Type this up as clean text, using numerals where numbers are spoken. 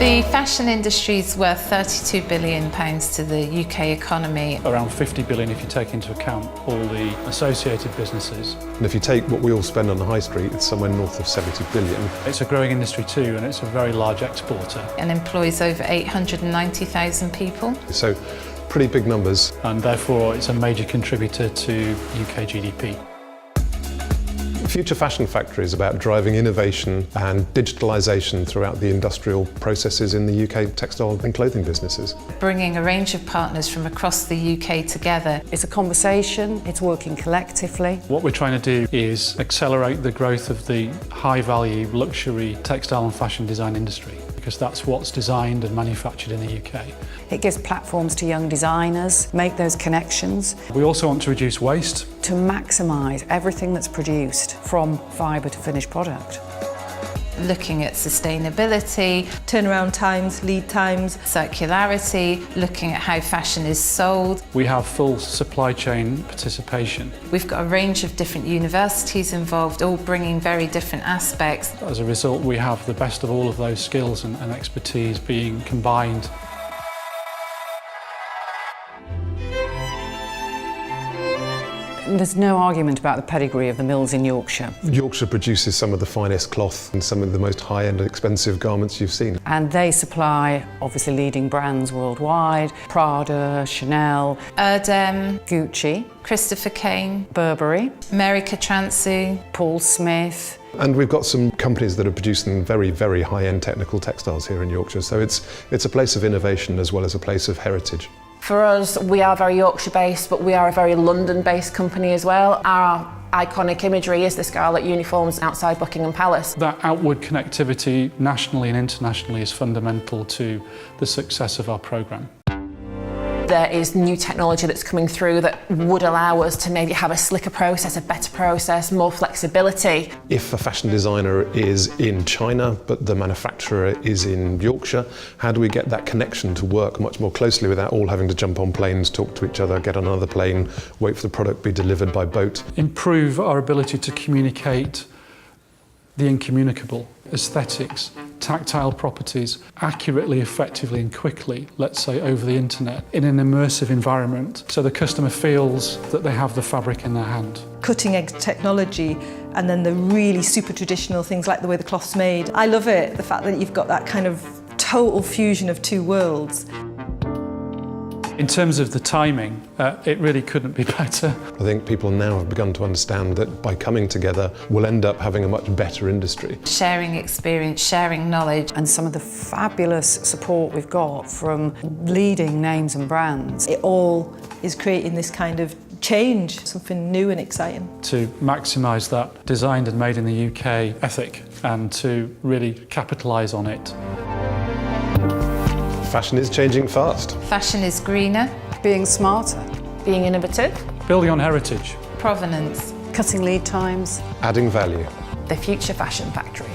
The fashion industry is worth £32 billion to the UK economy. Around 50 billion if you take into account all the associated businesses. And if you take what we all spend on the high street, it's somewhere north of 70 billion. It's a growing industry too, and it's a very large exporter. And employs over 890,000 people. So pretty big numbers. And therefore it's a major contributor to UK GDP. Future Fashion Factory is about driving innovation and digitalisation throughout the industrial processes in the UK textile and clothing businesses. Bringing a range of partners from across the UK together. It's a conversation, it's working collectively. What we're trying to do is accelerate the growth of the high-value luxury textile and fashion design industry, because that's what's designed and manufactured in the UK. It gives platforms to young designers, make those connections. We also want to reduce waste. To maximise everything that's produced from fibre to finished product. Looking at sustainability, turnaround times, lead times, circularity, looking at how fashion is sold. We have full supply chain participation. We've got a range of different universities involved, all bringing very different aspects. As a result, we have the best of all of those skills and expertise being combined. There's no argument about the pedigree of the mills in Yorkshire. Yorkshire produces some of the finest cloth and some of the most high-end expensive garments you've seen. And they supply, obviously, leading brands worldwide. Prada, Chanel, Erdem, Gucci, Christopher Kane, Burberry, America Transu, Paul Smith. And we've got some companies that are producing very, very high-end technical textiles here in Yorkshire. So it's a place of innovation as well as a place of heritage. For us, we are very Yorkshire-based, but we are a very London-based company as well. Our iconic imagery is the scarlet uniforms outside Buckingham Palace. That outward connectivity nationally and internationally is fundamental to the success of our programme. There is new technology that's coming through that would allow us to maybe have a slicker process, a better process, more flexibility. If a fashion designer is in China, but the manufacturer is in Yorkshire, how do we get that connection to work much more closely without all having to jump on planes, talk to each other, get on another plane, wait for the product to be delivered by boat? Improve our ability to communicate the incommunicable, aesthetics, tactile properties, accurately, effectively and quickly, let's say over the internet, in an immersive environment, so the customer feels that they have the fabric in their hand. cutting edge technology, and then the really super traditional things like the way the cloth's made. I love it, the fact that you've got that kind of total fusion of two worlds. In terms of the timing, it really couldn't be better. I think people now have begun to understand that by coming together, we'll end up having a much better industry. Sharing experience, sharing knowledge. And some of the fabulous support we've got from leading names and brands. It all is creating this kind of change, something new and exciting. To maximise that designed and made in the UK ethic and to really capitalise on it. Fashion is changing fast. Fashion is greener. Being smarter. Being innovative. Building on heritage. Provenance. Cutting lead times. Adding value. The Future Fashion Factory.